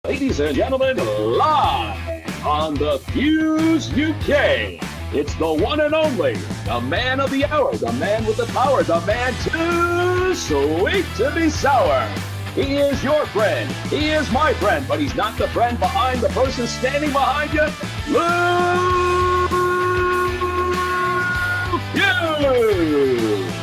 Ladies and gentlemen, live on the Fuse UK, it's the one and only, the man of the hour, the man with the power, the man too sweet to be sour. He is your friend. He is my friend, but he's not the friend behind the person standing behind you. Luke Hughes.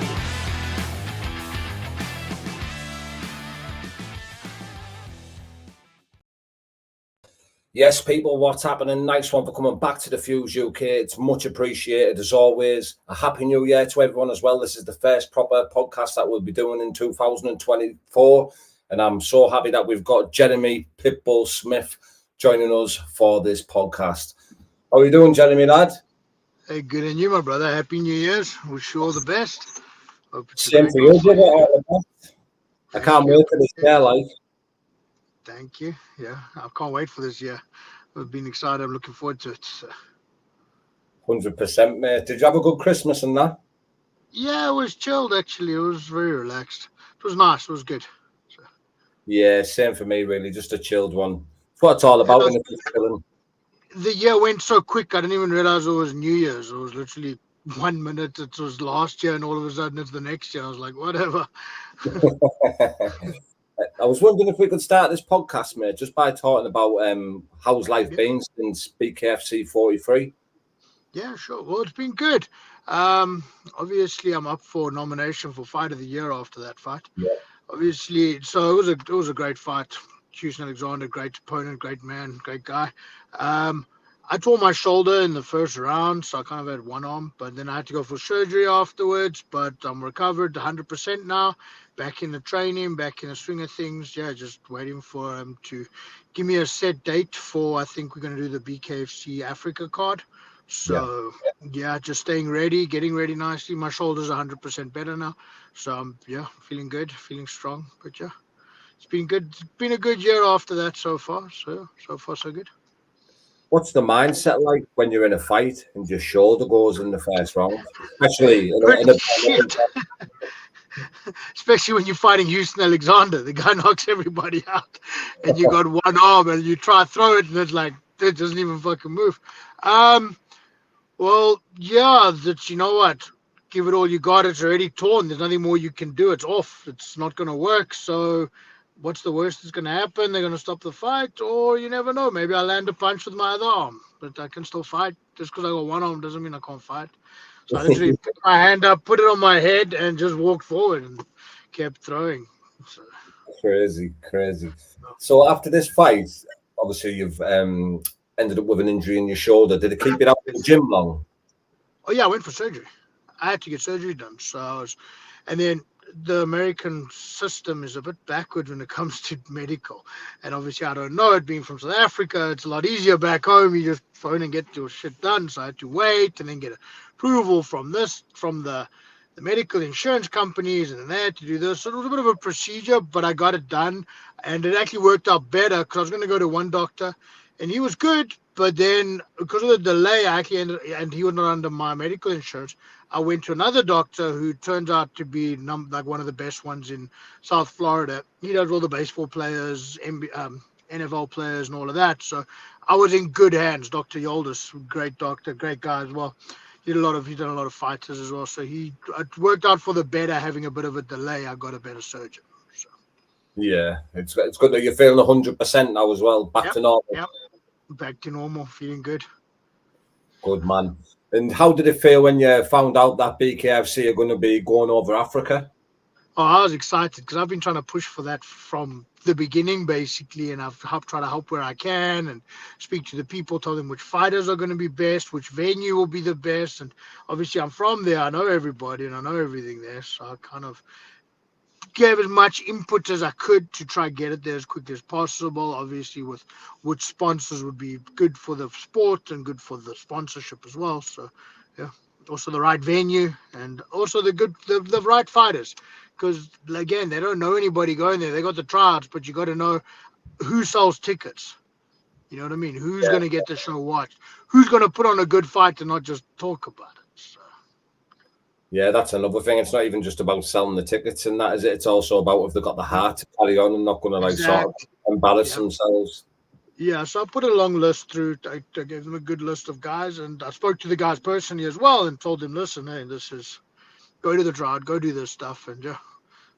Yes, people, what's happening? Nice one for coming back to the Fuse UK. It's much appreciated, as always. A happy new year to everyone as well. This is the first proper podcast that we'll be doing in 2024. And I'm so happy that we've got Jeremy Pitbull Smith joining us for this podcast. How are you doing, Jeremy, lad? Hey, good and you, my brother. Happy New Year's. Wish you all the best. Hope it's Same for you, brother. All the best. I can't wait for this year, like. Thank you. Yeah, I can't wait for this year. I've been excited. I'm looking forward to it. So. 100%, mate. Did you have a good Christmas and that? Yeah, it was chilled, actually. It was very relaxed. It was nice. It was good. So. Yeah, same for me, really. Just a chilled one. It's what it's all about. The year went so quick, I didn't even realize it was New Year's. It was literally 1 minute. It was last year, and all of a sudden it's the next year. I was like, whatever. I was wondering if we could start this podcast, mate, just by talking about how's life been since BKFC 43. Yeah, sure. Well, it's been good. Obviously, I'm up for nomination for Fight of the Year after that fight. Yeah. Obviously, so it was a great fight. Houston Alexander, great opponent, great man, great guy. I tore my shoulder in the first round, so I kind of had one arm, but then I had to go for surgery afterwards, but I'm recovered 100% now, back in the training, back in the swing of things. Yeah, just waiting for him to give me a set date for, I think we're going to do the BKFC Africa card. So, yeah, just staying ready, getting ready nicely. My shoulder's 100% better now. So, I'm, feeling good, feeling strong. But, yeah, it's been good. It's been a good year after that so far. So far, so good. What's the mindset like when you're in a fight and your shoulder goes in the first round? Especially especially when you're fighting Houston Alexander. The guy knocks everybody out and you got one arm and you try to throw it and it's like, it doesn't even fucking move. Well, yeah, that you know what? Give it all you got. It's already torn. There's nothing more you can do. It's off. It's not going to work. So what's the worst that's going to happen? They're going to stop the fight, or you never know. Maybe I'll land a punch with my other arm, but I can still fight. Just because I got one arm doesn't mean I can't fight. So I literally put my hand up, put it on my head, and just walked forward and kept throwing. So. Crazy. So after this fight, obviously you've ended up with an injury in your shoulder. Did it keep it out in the gym long? Oh, yeah, I went for surgery. I had to get surgery done. And then the American system is a bit backward when it comes to medical. And obviously, I don't know it. Being from South Africa, it's a lot easier back home. You just phone and get your shit done. So I had to wait and then get approval from the medical insurance companies, and then they had to do this. So it was a bit of a procedure, but I got it done. And it actually worked out better because I was going to go to one doctor, and he was good. But then because of the delay, I actually and he was not under my medical insurance, I went to another doctor who turns out to be like one of the best ones in South Florida. He does all the baseball players, NFL players, and all of that. So I was in good hands. Dr. Yoldis, great doctor, great guy as well. He's done a lot of fighters as well. So it worked out for the better. Having a bit of a delay, I got a better surgeon. So. Yeah, it's good that you're feeling 100% now as well. Back to normal. Yep. Back to normal, feeling good. Good, man. And how did it feel when you found out that BKFC are going to be going over Africa? Oh, I was excited because I've been trying to push for that from the beginning, basically, and I've tried to help where I can and speak to the people, tell them which fighters are going to be best, which venue will be the best. And obviously, I'm from there. I know everybody and I know everything there. So I kind of gave as much input as I could to try to get it there as quickly as possible. Obviously, with which sponsors would be good for the sport and good for the sponsorship as well. So, yeah, also the right venue and also the right fighters. Because, again, they don't know anybody going there. They got the tryouts, but you got to know who sells tickets. You know what I mean? Who's going to get the show watched? Who's going to put on a good fight and not just talk about it? So. Yeah, that's another thing. It's not even just about selling the tickets and that, is it? It's also about if they've got the heart to carry on and not going to sort of embarrass themselves. Yeah, so I put a long list through. I gave them a good list of guys, and I spoke to the guys personally as well, and told them, listen, hey, this is go to the drought, go do this stuff, and yeah.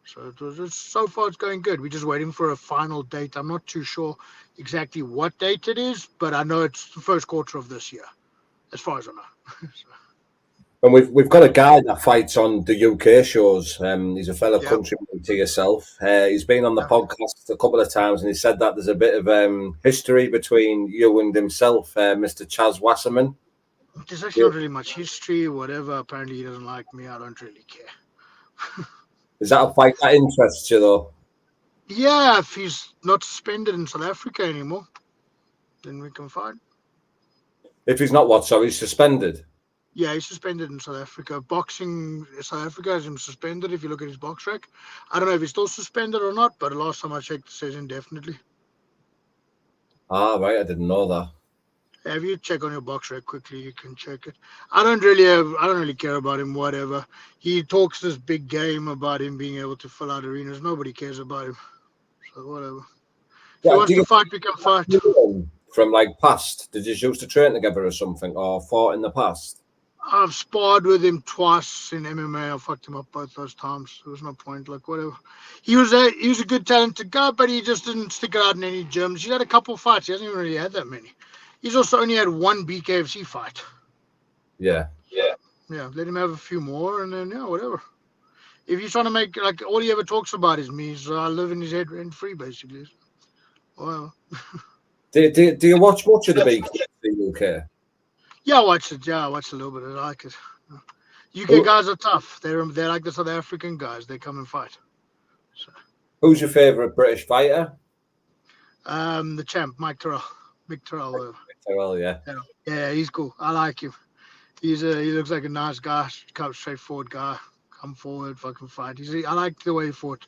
So so far it's going good. We're just waiting for a final date. I'm not too sure exactly what date it is, but I know it's the first quarter of this year, as far as I know. And we've got a guy that fights on the UK shows. He's a fellow Yeah, countryman to yourself. He's been on the yeah. podcast a couple of times, and he said that there's a bit of history between you and himself, Mr. Chaz Waserman. There's actually not really much history, whatever. Apparently he doesn't like me. I don't really care. Is that a fight that interests you, though? Yeah, if he's not suspended in South Africa anymore, then we can fight. If he's not what, sorry, he's suspended. Yeah, he's suspended in South Africa. Boxing, South Africa has him suspended if you look at his box rec. I don't know if he's still suspended or not, but the last time I checked, it says indefinitely. Ah, right, I didn't know that. If you check on your box rec quickly, you can check it. I don't really care about him, whatever. He talks this big game about him being able to fill out arenas. Nobody cares about him. So whatever. If he wants to fight, we can fight. From like past, did you used to train together or something, or fought in the past? I've sparred with him twice in MMA. I fucked him up both those times. There was no point. Like whatever. He was a good talented guy, but he just didn't stick it out in any gyms. He had a couple of fights. He hasn't even really had that many. He's also only had one BKFC fight. Yeah. Yeah. Let him have a few more, and then whatever. If he's trying to make like all he ever talks about is me, so I live in his head rent free basically. Well. Do you watch much of the BKFC UK? Yeah, I watch it. Yeah, I watch a little bit. I like it. UK guys are tough. They're like the South African guys. They come and fight. So. Who's your favourite British fighter? The champ, Mike Terrell. Mick Terrell. Terrell, yeah. Yeah, he's cool. I like him. He looks like a nice guy, straightforward guy. Come forward, fucking fight. I like the way he fought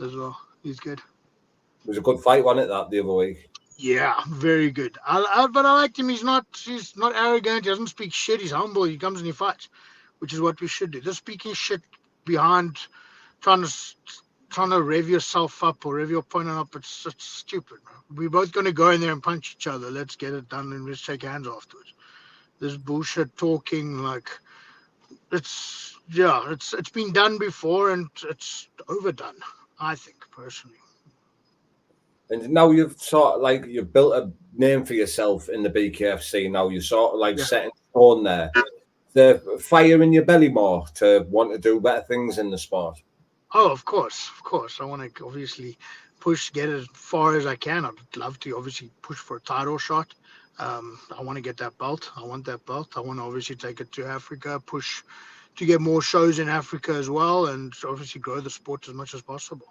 as well. He's good. It was a good fight, wasn't it, that the other week? Yeah, very good. But I liked him. He's not arrogant. He doesn't speak shit. He's humble. He comes and he fights, which is what we should do. Just speaking shit behind, trying to rev yourself up or rev your opponent up. It's stupid. We're both going to go in there and punch each other. Let's get it done and let's shake hands afterwards. This bullshit talking, like it's been done before and it's overdone, I think, personally. And now you've you've built a name for yourself in the BKFC. Now you're sort of setting stone there. The fire in your belly more to want to do better things in the sport. Oh, of course. I want to obviously get as far as I can. I'd love to obviously push for a title shot. I want to get that belt. I want that belt. I want to obviously take it to Africa, push to get more shows in Africa as well, and obviously grow the sport as much as possible.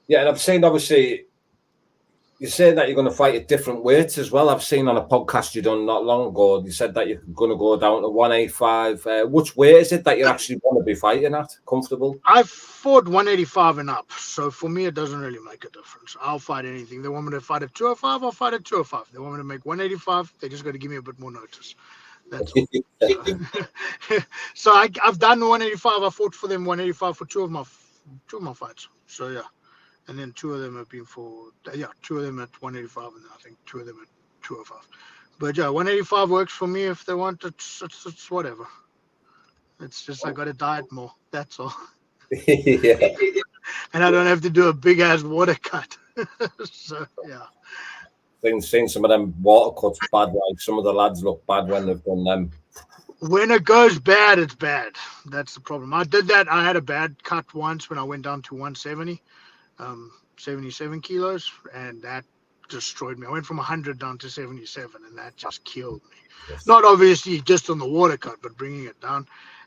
Yeah, and I've seen, obviously, you're saying that you're going to fight at different weights as well. I've seen on a podcast you done not long ago, you said that you're going to go down to 185. Which weight is it that you actually want to be fighting at? Comfortable? I've fought 185 and up, so for me, it doesn't really make a difference. I'll fight anything. They want me to fight at 205, I'll fight at 205. They want me to make 185, they just got to give me a bit more notice. That's all. So I've done 185. I fought for them 185 for two of my fights. So, yeah. And then two of them have been two of them at 185, and then I think two of them at 205. But yeah, 185 works for me. If they want it, it's whatever. It's just I got to diet more. That's all. Yeah. And I don't have to do a big ass water cut. So yeah. Seen some of them water cuts bad. Like some of the lads look bad when they've done them. When it goes bad, it's bad. That's the problem. I did that. I had a bad cut once when I went down to 170. 77 kilos, and that destroyed me. I went from 100 down to 77, and that just killed me. Yes. Not obviously just on the water cut, but bringing it down.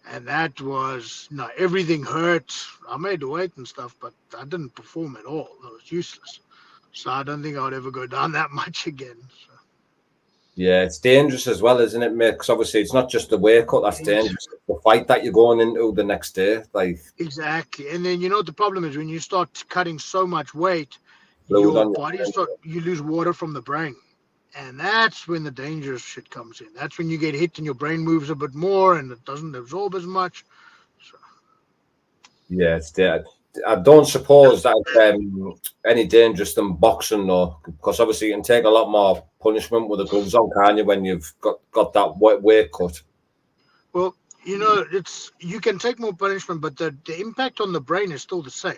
And that was, everything hurt. I made the weight and stuff, but I didn't perform at all. It was useless. So I don't think I would ever go down that much again. So. Yeah, it's dangerous as well, isn't it, mate? Because obviously it's not just the weight cut that's dangerous. It's the fight that you're going into the next day. Exactly. And then, the problem is when you start cutting so much weight, your body you lose water from the brain. And that's when the dangerous shit comes in. That's when you get hit and your brain moves a bit more and it doesn't absorb as much. So. Yeah, it's dead. I don't suppose that any dangerous than boxing, though, because obviously you can take a lot more punishment with the gloves on, can't you, when you've got that weight cut? Well, you can take more punishment, but the impact on the brain is still the same.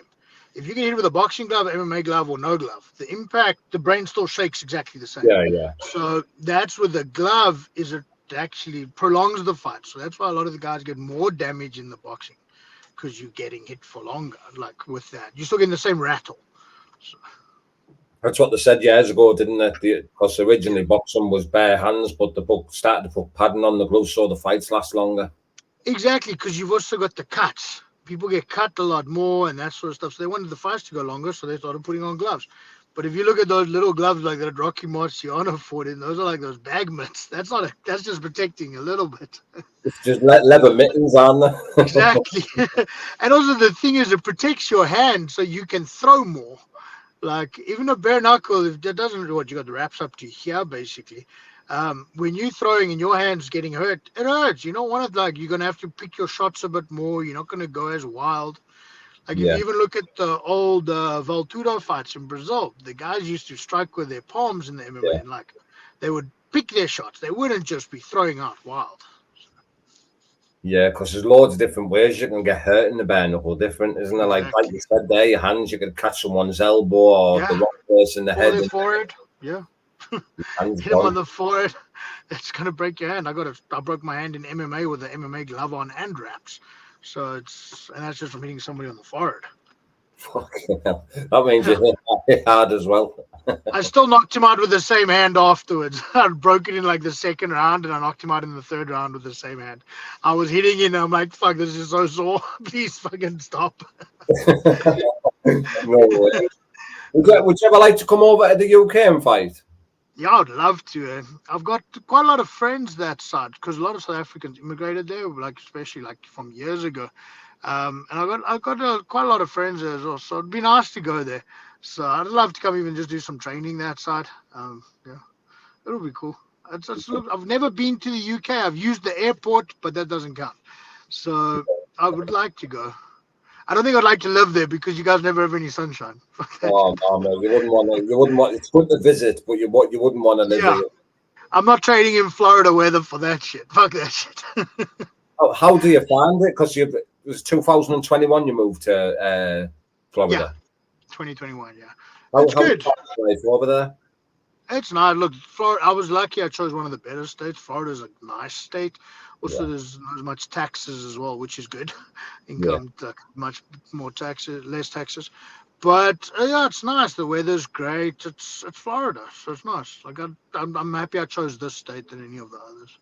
If you get hit with a boxing glove, MMA glove, or no glove, the impact, the brain still shakes exactly the same. Yeah. So that's with the glove, is it actually prolongs the fight. So that's why a lot of the guys get more damage in the boxing, because you're getting hit for longer. Like with that, you're still getting the same rattle. So. That's what they said years ago, didn't they? Because originally boxing was bare hands, but the book started to put padding on the gloves so the fights last longer. Exactly, because you've also got the cuts. People get cut a lot more and that sort of stuff. So they wanted the fights to go longer, so they started putting on gloves. But if you look at those little gloves like that Rocky Marciano fought in, those are like those bag mitts. That's just protecting a little bit. It's just leather mittens, aren't they? Exactly. And also the thing is, it protects your hand so you can throw more. Like even a bare knuckle, if that doesn't, what you got the wraps up to here basically. When you're throwing and your hand's getting hurt, it hurts. You don't want it, like you're gonna have to pick your shots a bit more. You're not gonna go as wild. Like if you even look at the old Valtudo fights in Brazil, the guys used to strike with their palms in the MMA, and like they would pick their shots. They wouldn't just be throwing out wild. Yeah, because there's loads of different ways you can get hurt in the bare knuckle. Different, isn't there? Exactly. Like you said there, your hands, you could catch someone's elbow or the wrong place in the head. Their forehead. Yeah. Hit him on the forehead. It's gonna break your hand. I broke my hand in MMA with the MMA glove on and wraps. So and that's just from hitting somebody on the forehead. Fucking hell. That means you hit hard as well. I still knocked him out with the same hand afterwards. I broke it in like the second round, and I knocked him out in the third round with the same hand. I was hitting it, and I'm like, fuck, this is so sore. Please fucking stop. No way. Would you ever like to come over to the UK and fight? Yeah, I'd love to. I've got quite a lot of friends that side, because a lot of South Africans immigrated there, like especially like from years ago. And I've got quite a lot of friends there as well, so it'd be nice to go there. So I'd love to come even just do some training that side. Yeah, it'll be cool. Look, I've never been to the UK. I've used the airport, but that doesn't count. So I would like to go. I don't think I'd like to live there because you guys never have any sunshine. Oh no, man, you wouldn't want. It's good to visit, but you wouldn't want to live there. I'm not trading in Florida weather for that shit. Fuck that shit. How do you find it? Because it was 2021 you moved to Florida. Yeah, 2021. Yeah, it's good. Over there. It's not. Look, Florida. I was lucky. I chose one of the better states. Florida's a nice state. Also, there's not as much taxes as well, which is good. Income, much more taxes, less taxes. But yeah, it's nice. The weather's great. It's Florida, so it's nice. Like I'm happy I chose this state than any of the others.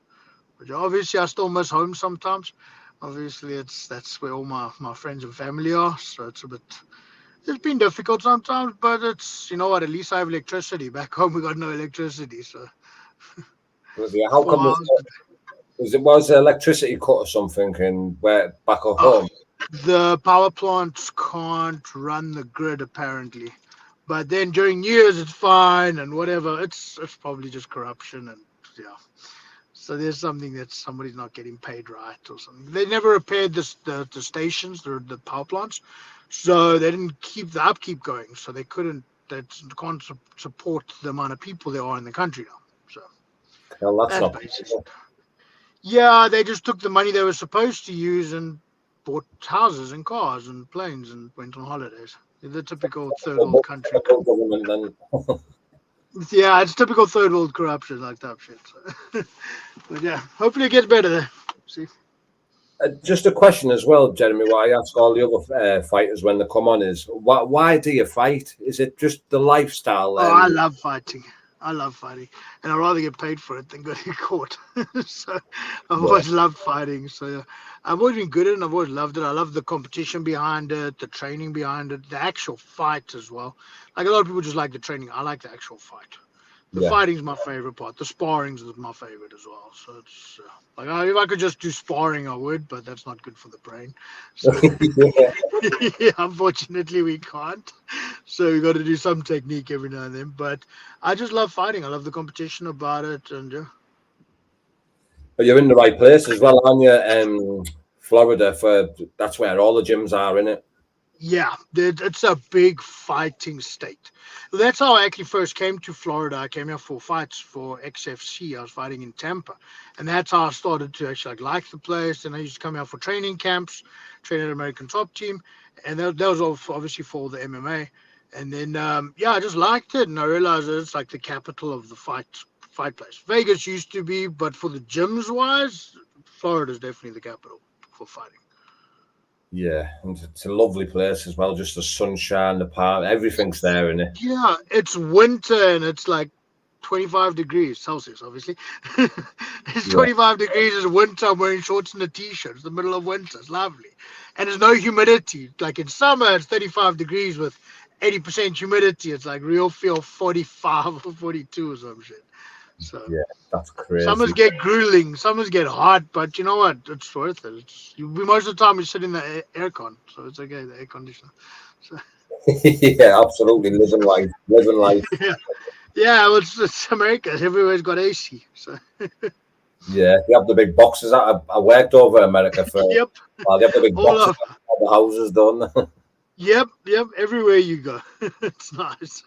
But obviously, I still miss home sometimes. Obviously, that's where all my friends and family are. So it's been difficult sometimes, but it's, you know what, at least I have electricity. Back home we got no electricity, so how come was the electricity cut or something back at home? The power plants can't run the grid apparently, but then during New Year's it's fine and whatever. It's probably just corruption, and so there's something that somebody's not getting paid right or something. They never repaired the stations, the power plants, so they didn't keep the upkeep going. So they can't support the amount of people there are in the country now. So that's not basic. Yeah, they just took the money they were supposed to use and bought houses and cars and planes and went on holidays. The typical third world country. Yeah, it's typical third world corruption, like that shit. So. But yeah, hopefully it gets better there. See. Just a question as well, Jeremy, what I ask all the other fighters when they come on is, why do you fight? Is it just the lifestyle? I love fighting. And I'd rather get paid for it than go to court. So I've always loved fighting. So yeah, I've always been good at it and I've always loved it. I love the competition behind it, the training behind it, the actual fight as well. Like a lot of people just like the training. I like the actual fight. The fighting's my favorite part. The sparring's my favorite as well. So it's like if I could just do sparring, I would, but that's not good for the brain. So yeah, unfortunately, we can't. So we got to do some technique every now and then. But I just love fighting. I love the competition about it, and But you're in the right place as well, aren't you? Florida, that's where all the gyms are, isn't it? Yeah, it's a big fighting state. That's how I actually first came to Florida. I came here for fights for XFC. I was fighting in Tampa, and that's how I started to actually like the place. And I used to come out for training camps, train at American Top Team, and that was all obviously for the MMA. And then yeah, I just liked it, and I realized that it's like the capital of the fight place. Vegas used to be, but for the gyms wise, Florida is definitely the capital for fighting. Yeah, and it's a lovely place as well. Just the sunshine, the park, everything's there in it. Yeah, it's winter and it's like 25 degrees Celsius, obviously. It's 25 degrees, it's winter. I'm wearing shorts and a t-shirt. It's the middle of winter. It's lovely. And there's no humidity. Like in summer, it's 35 degrees with 80% humidity. It's like real feel 45 or 42 or some shit. So Yeah, that's crazy. summers get grueling, summers get hot, but you know what? It's worth it. Most of the time we sit in the aircon, so it's okay, the air conditioner. So. Yeah, absolutely. Living life. Yeah, well, it's America. Everywhere's got AC. So. Yeah, you have the big boxes. I worked over America for. Yep. Well, they have the big boxes. All the houses done. Yep. Everywhere you go, it's nice.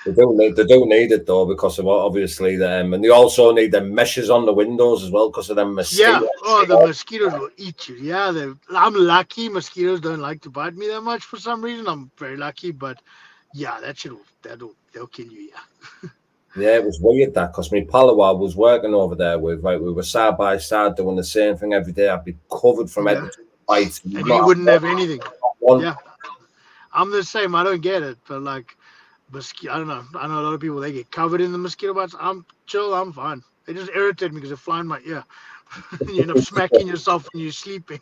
They do need it though, because of obviously them, and they also need them meshes on the windows as well because of them mosquitoes. Yeah. Oh, the mosquitoes will eat you. Yeah, I'm lucky. Mosquitoes don't like to bite me that much for some reason. I'm very lucky, but yeah, they'll kill you. Yeah. Yeah, it was weird that because my pal who I was working over there with, right, we were side by side doing the same thing every day. I'd be covered from head to bite, and you wouldn't have anything. Yeah, I'm the same. I don't get it, but like. I don't know. I know a lot of people, they get covered in the mosquito bites. I'm chill. I'm fine. They just irritate me because they fly in my ear. You end up smacking yourself when you're sleeping.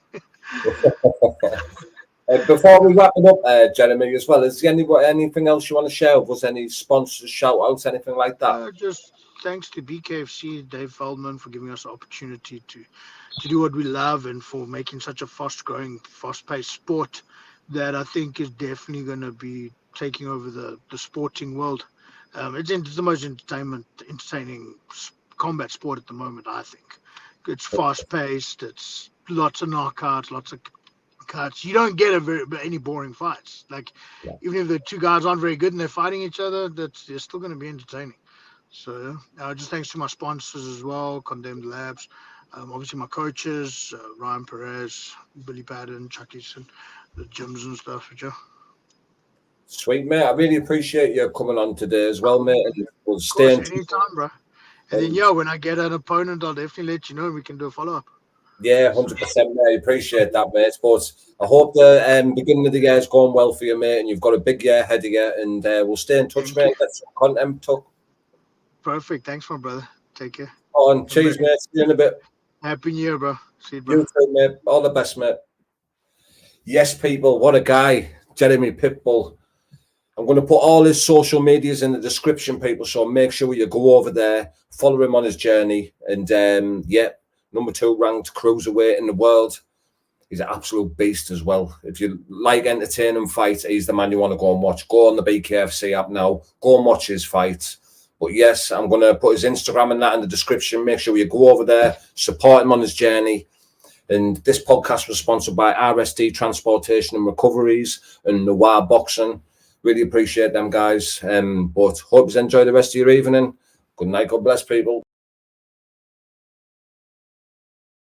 Before we wrap it up, Jeremy, as well, is there anything else you want to share with us? Any sponsors, shout outs, anything like that? Just thanks to BKFC, Dave Feldman, for giving us the opportunity to do what we love and for making such a fast-growing, fast-paced sport that I think is definitely going to be taking over the sporting world. It's the most entertaining combat sport at the moment, I think. It's fast-paced. It's lots of knockouts, lots of cuts. You don't get any boring fights. Like, even if the two guys aren't very good and they're fighting each other, they're still going to be entertaining. So just thanks to my sponsors as well, Condemned Labs. Obviously my coaches, Ryan Perez, Billy Patton, Chuck Easton, the gyms and stuff. Sweet, mate. I really appreciate you coming on today as well, mate. And we'll stay in anytime, bro. And then, when I get an opponent, I'll definitely let you know and we can do a follow-up. Yeah, 100%, mate. I appreciate that, mate. But I hope the beginning of the year is going well for you, mate, and you've got a big year ahead of you, and we'll stay in touch, mate. Get some content took. Perfect. Thanks, my brother. Take care. Cheers, mate. See you in a bit. Happy New Year, bro. See you, bro. You too, mate. All the best, mate. Yes, people. What a guy. Jeremy Pitbull. I'm going to put all his social medias in the description, people, so make sure you go over there, follow him on his journey, and number 2 ranked cruiserweight in the world. He's an absolute beast as well. If you like entertaining fights, he's the man you want to go and watch. Go on the BKFC app now. Go and watch his fights. But yes, I'm going to put his Instagram and that in the description. Make sure you go over there, support him on his journey. And this podcast was sponsored by RSD Transportation and Recoveries and Noir Boxing. Really appreciate them, guys. But hope you enjoy the rest of your evening. Good night. God bless, people.